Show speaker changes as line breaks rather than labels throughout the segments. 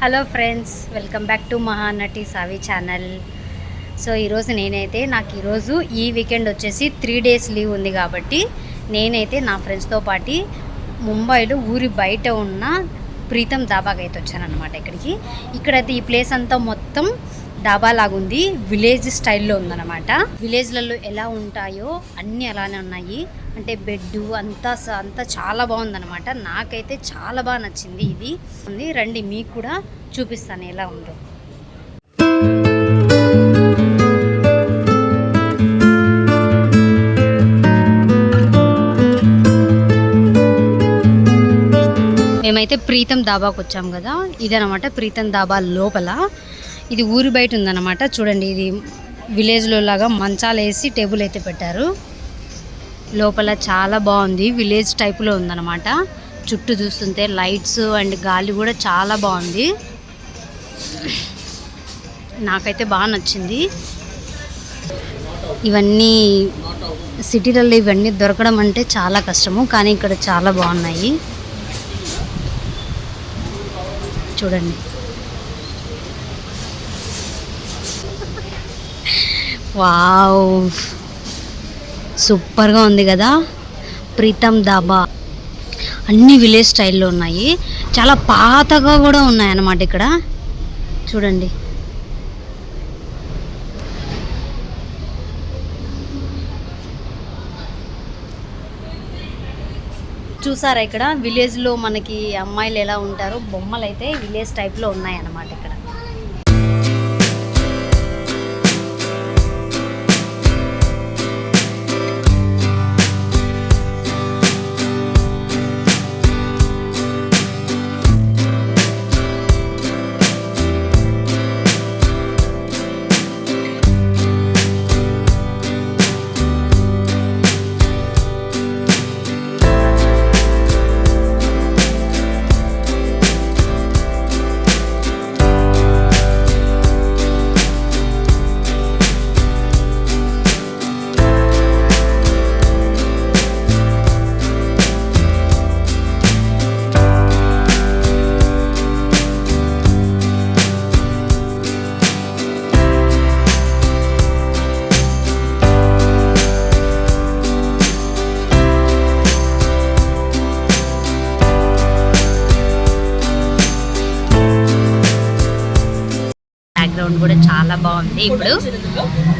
Hello friends, welcome back to Mahanati Savi channel. So ఈరోజు నాకు ఈరోజు ఈ వీకెండ్ వచ్చేసి 3 days లీవ్ ఉంది కాబట్టి నేనైతే నా ఫ్రెండ్స్తో పాటు ముంబైలో ఊరి బయట ఉన్న ప్రీతం డాబాకి అయితే వచ్చానన్నమాట. ఇక్కడైతే ఈ ప్లేస్ అంతా మొత్తం డాబా లాగుంది, విలేజ్ స్టైల్లో ఉందన్నమాట. విలేజ్లలో ఎలా ఉంటాయో అన్నీ అలానే ఉన్నాయి. అంటే బెడ్ అంతా చాలా బాగుందన్నమాట. నాకైతే చాలా బాగా నచ్చింది. ఇది ఉంది, రండి మీకు కూడా చూపిస్తాను ఎలా ఉందో. మేమైతే ప్రీతం డాబాకు వచ్చాం కదా, ఇదనమాట ప్రీతం డాబా లోపల. ఇది ఊరి బయట ఉందన్నమాట. చూడండి, ఇది విలేజ్లో లాగా మంచాలు వేసి టేబుల్ అయితే పెట్టారు. లోపల చాలా బాగుంది, విలేజ్ టైప్లో ఉందన్నమాట. చుట్టూ చూస్తుంటే లైట్స్ అండ్ గాలి కూడా చాలా బాగుంది. నాకైతే బాగా నచ్చింది. ఇవన్నీ సిటీలలో ఇవన్నీ దొరకడం అంటే చాలా కష్టము, కానీ ఇక్కడ చాలా బాగున్నాయి. చూడండి, వావ్, సూపర్గా ఉంది కదా ప్రీతం డాబా. అన్ని విలేజ్ స్టైల్లో ఉన్నాయి, చాలా పాతగా కూడా ఉన్నాయన్నమాట. ఇక్కడ చూడండి, చూసారా ఇక్కడ విలేజ్లో మనకి అమ్మాయిలు ఎలా ఉంటారో బొమ్మలు అయితే విలేజ్ టైప్లో ఉన్నాయన్నమాట. ఇక్కడ బ్యాక్గ్రౌండ్ కూడా చాలా బాగుంది. ఇప్పుడు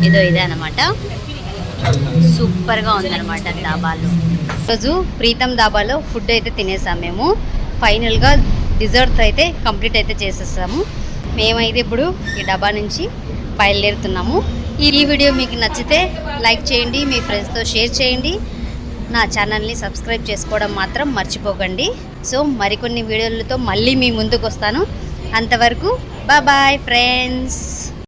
ఇదే అనమాట, సూపర్గా ఉందన్నమాట డాబాలో. ఈరోజు ప్రీతం డాబాలో ఫుడ్ అయితే తినేసాము మేము. ఫైనల్గా డిజర్ట్ అయితే కంప్లీట్ అయితే చేసేసాము. మేమైతే ఇప్పుడు ఈ డాబా నుంచి బయలుదేరుతున్నాము. ఈ వీడియో మీకు నచ్చితే లైక్ చేయండి, మీ ఫ్రెండ్స్తో షేర్ చేయండి, నా ఛానల్ని సబ్స్క్రైబ్ చేసుకోవడం మాత్రం మర్చిపోకండి. సో మరికొన్ని వీడియోలతో మళ్ళీ మీ ముందుకు వస్తాను. అంతవరకు బాయ్ ఫ్రెండ్స్.